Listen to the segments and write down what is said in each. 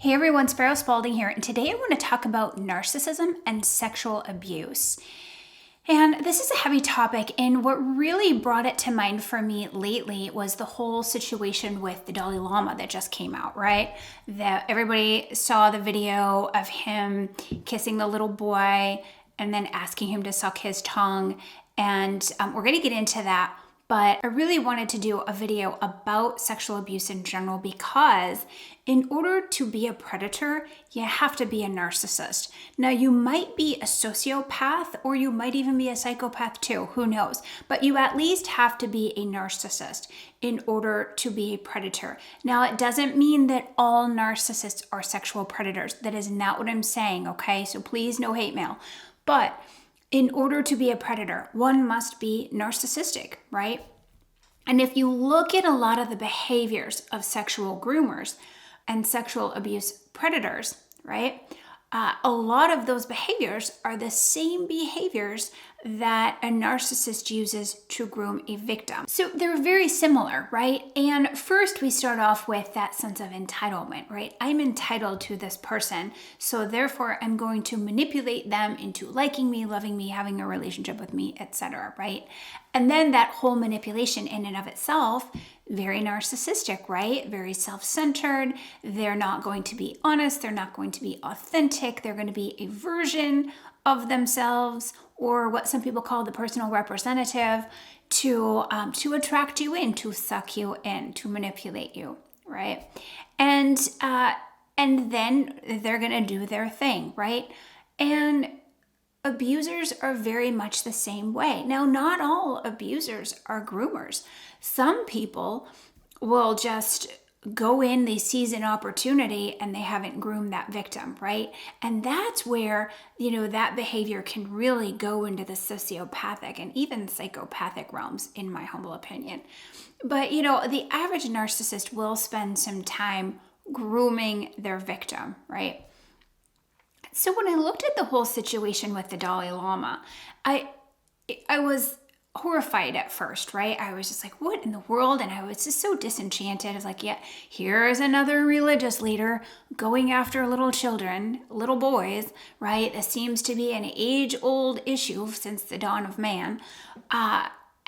Hey everyone, Sparrow Spalding here, and today I want to talk about narcissism and sexual abuse. And this is a heavy topic, and what really brought it to mind for me lately was the whole situation with the Dalai Lama that just came out, right? That everybody saw the video of him kissing the little boy and then asking him to suck his tongue, and we're going to get into that. But I really wanted to do a video about sexual abuse in general because in order to be a predator, you have to be a narcissist. Now, you might be a sociopath or you might even be a psychopath too, who knows? But you at least have to be a narcissist in order to be a predator. Now, it doesn't mean that all narcissists are sexual predators. That is not what I'm saying, okay? So please, no hate mail. But in order to be a predator, one must be narcissistic, right? And if you look at a lot of the behaviors of sexual groomers and sexual abuse predators, right? A lot of those behaviors are the same behaviors that a narcissist uses to groom a victim. So they're very similar, right? And first we start off with that sense of entitlement, right? I'm entitled to this person, so therefore I'm going to manipulate them into liking me, loving me, having a relationship with me, etc., right? And then that whole manipulation in and of itself, very narcissistic, right? Very self-centered. They're not going to be honest. They're not going to be authentic. They're going to be a version of themselves, or what some people call the personal representative, to attract you in, to suck you in, to manipulate you, right? And then they're going to do their thing, right? And abusers are very much the same way. Now, not all abusers are groomers. Some people will just go in, they seize an opportunity, and they haven't groomed that victim, right? And that's where, that behavior can really go into the sociopathic and even psychopathic realms, in my humble opinion. But, the average narcissist will spend some time grooming their victim, right? So when I looked at the whole situation with the Dalai Lama, I was horrified at first, right? I was just like, what in the world? And I was just so disenchanted. I was like, yeah, here's another religious leader going after little children, little boys, right? This seems to be an age-old issue since the dawn of man.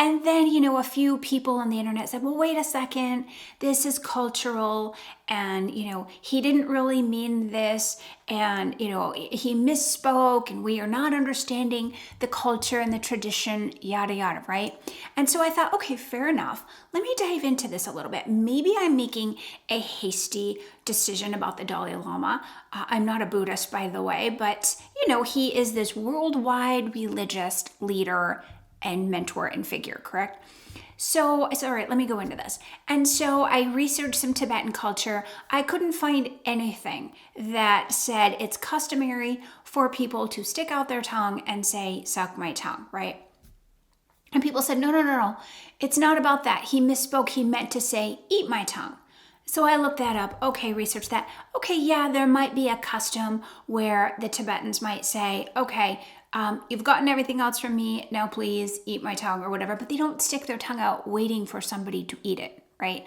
And then, a few people on the internet said, well, wait a second, this is cultural, and, he didn't really mean this, and, he misspoke, and we are not understanding the culture and the tradition, yada, yada, right? And so I thought, okay, fair enough. Let me dive into this a little bit. Maybe I'm making a hasty decision about the Dalai Lama. I'm not a Buddhist, by the way, but, he is this worldwide religious leader and mentor and figure, correct? So it's all right, let me go into this. And so I researched some Tibetan culture. I couldn't find anything that said it's customary for people to stick out their tongue and say, suck my tongue, right? And people said, no. It's not about that. He misspoke. He meant to say, eat my tongue. So I looked that up. Okay, researched that. Okay, yeah, there might be a custom where the Tibetans might say, okay, you've gotten everything else from me, now please eat my tongue or whatever, but they don't stick their tongue out waiting for somebody to eat it, right?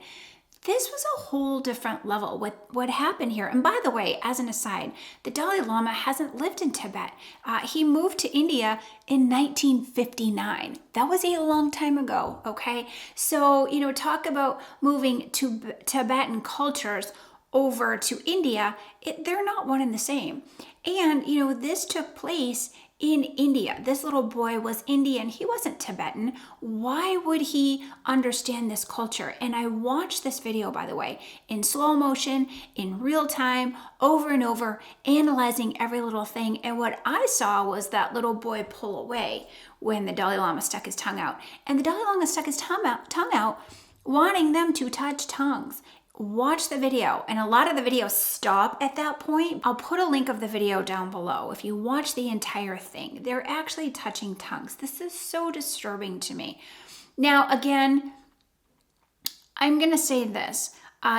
This was a whole different level with what happened here. And by the way, as an aside, the Dalai Lama hasn't lived in Tibet. He moved to India in 1959. That was a long time ago, okay? So, talk about moving to Tibetan cultures over to India, they're not one and the same. And, this took place in India. This little boy was Indian. He wasn't Tibetan. Why would he understand this culture? And I watched this video, by the way, in slow motion, in real time, over and over, analyzing every little thing. And what I saw was that little boy pull away when the Dalai Lama stuck his tongue out. And the Dalai Lama stuck his tongue out, wanting them to touch tongues. Watch the video, and a lot of the videos stop at that point. I'll put a link of the video down below. If you watch the entire thing, they're actually touching tongues. This is so disturbing to me. Now, again, I'm going to say this.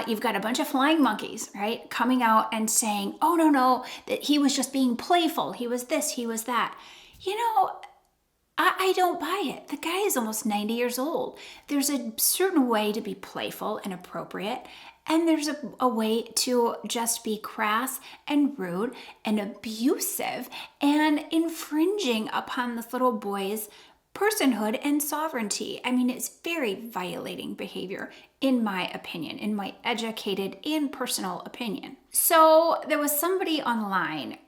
You've got a bunch of flying monkeys, right, coming out and saying, oh, no, that he was just being playful. He was this, he was that. I don't buy it. The guy is almost 90 years old. There's a certain way to be playful and appropriate. And there's a way to just be crass and rude and abusive and infringing upon this little boy's personhood and sovereignty. I mean, it's very violating behavior, in my opinion, in my educated and personal opinion. So there was somebody online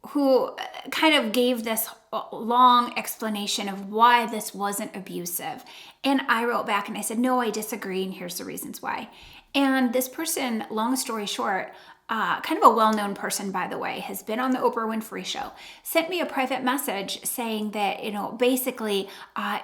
who kind of gave this long explanation of why this wasn't abusive. And I wrote back and I said, no, I disagree, and here's the reasons why. And this person, long story short, kind of a well-known person, by the way, has been on the Oprah Winfrey Show, sent me a private message saying that, basically,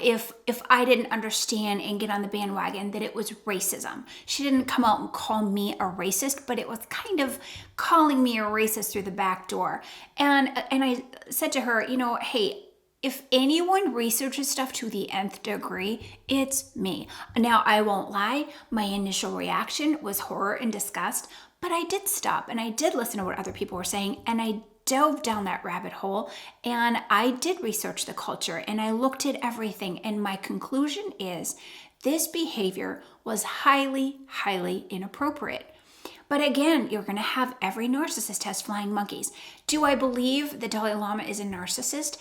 if I didn't understand and get on the bandwagon, that it was racism. She didn't come out and call me a racist, but it was kind of calling me a racist through the back door. And I said to her, hey, if anyone researches stuff to the nth degree, it's me. Now, I won't lie, my initial reaction was horror and disgust, but I did stop and I did listen to what other people were saying, and I dove down that rabbit hole, and I did research the culture, and I looked at everything, and my conclusion is this behavior was highly, highly inappropriate. But again, you're going to have every narcissist has flying monkeys. Do I believe the Dalai Lama is a narcissist?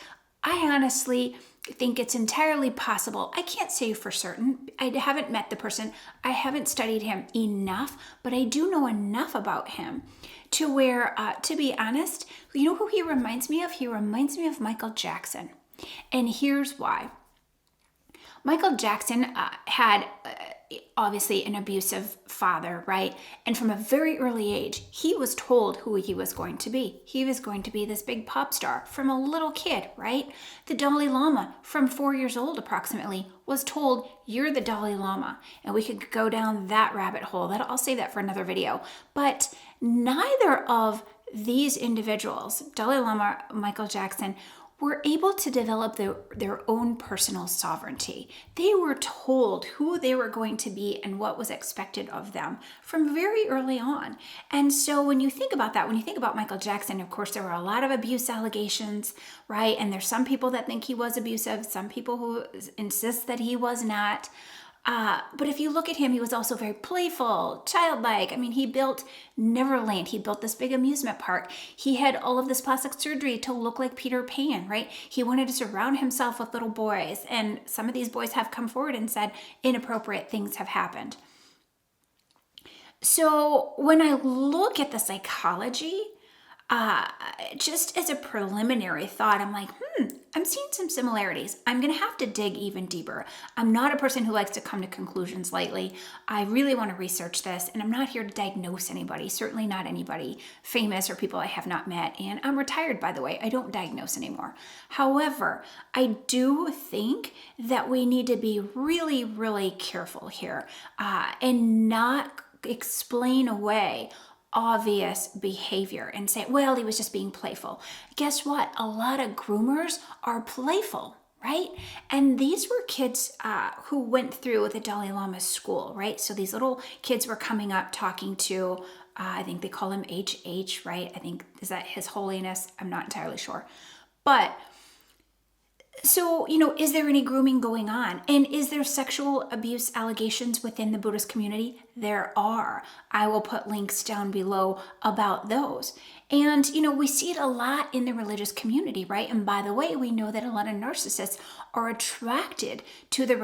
I honestly think it's entirely possible. I can't say for certain. I haven't met the person. I haven't studied him enough, but I do know enough about him to where, to be honest, you know who he reminds me of? He reminds me of Michael Jackson. And here's why. Michael Jackson had obviously an abusive father, right? And from a very early age, he was told who he was going to be. He was going to be this big pop star from a little kid, right? The Dalai Lama, from 4 years old approximately, was told, you're the Dalai Lama. And we could go down that rabbit hole. I'll save that for another video. But neither of these individuals, Dalai Lama, Michael Jackson, were able to develop their own personal sovereignty. They were told who they were going to be and what was expected of them from very early on. And so when you think about that, when you think about Michael Jackson, of course, there were a lot of abuse allegations, right? And there's some people that think he was abusive, some people who insist that he was not. But if you look at him, he was also very playful, childlike. I mean, he built Neverland. He built this big amusement park. He had all of this plastic surgery to look like Peter Pan, right? He wanted to surround himself with little boys. And some of these boys have come forward and said inappropriate things have happened. So when I look at the psychology, just as a preliminary thought, I'm like, I'm seeing some similarities. I'm going to have to dig even deeper. I'm not a person who likes to come to conclusions lightly. I really want to research this, and I'm not here to diagnose anybody, certainly not anybody famous or people I have not met. And I'm retired, by the way. I don't diagnose anymore. However, I do think that we need to be really, really careful here and not explain away obvious behavior and say, well, he was just being playful. Guess what? A lot of groomers are playful, right? And these were kids who went through the Dalai Lama's school, right? So these little kids were coming up talking to, I think they call him HH, right? I think, is that His Holiness? I'm not entirely sure. But so, is there any grooming going on? And is there sexual abuse allegations within the Buddhist community? There are. I will put links down below about those. And, we see it a lot in the religious community, right? And by the way, we know that a lot of narcissists are attracted to the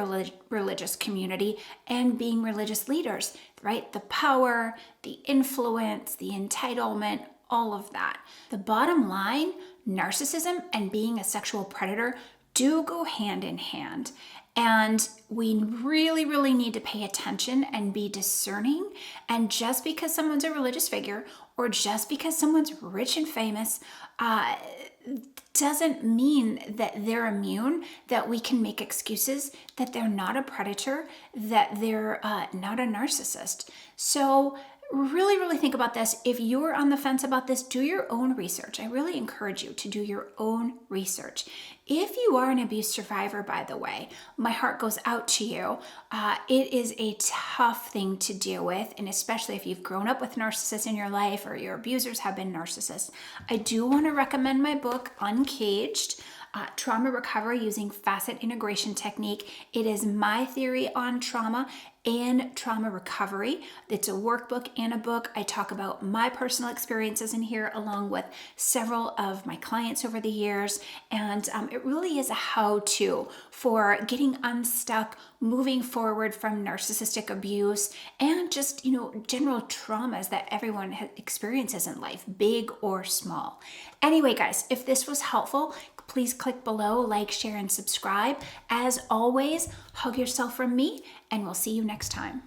religious community and being religious leaders, right? The power, the influence, the entitlement, all of that. The bottom line, narcissism and being a sexual predator do go hand in hand. And we really, really need to pay attention and be discerning. And just because someone's a religious figure or just because someone's rich and famous doesn't mean that they're immune, that we can make excuses, that they're not a predator, that they're not a narcissist. So really, really think about this. If you're on the fence about this, do your own research. I really encourage you to do your own research. If you are an abuse survivor, by the way, my heart goes out to you. It is a tough thing to deal with, and especially if you've grown up with narcissists in your life or your abusers have been narcissists. I do want to recommend my book, Uncaged. trauma recovery using facet integration technique. It is my theory on trauma and trauma recovery. It's a workbook and a book. I talk about my personal experiences in here along with several of my clients over the years. And it really is a how-to for getting unstuck, moving forward from narcissistic abuse and just, general traumas that everyone experiences in life, big or small. Anyway, guys, if this was helpful, please click below, like, share, and subscribe. As always, hug yourself from me, and we'll see you next time.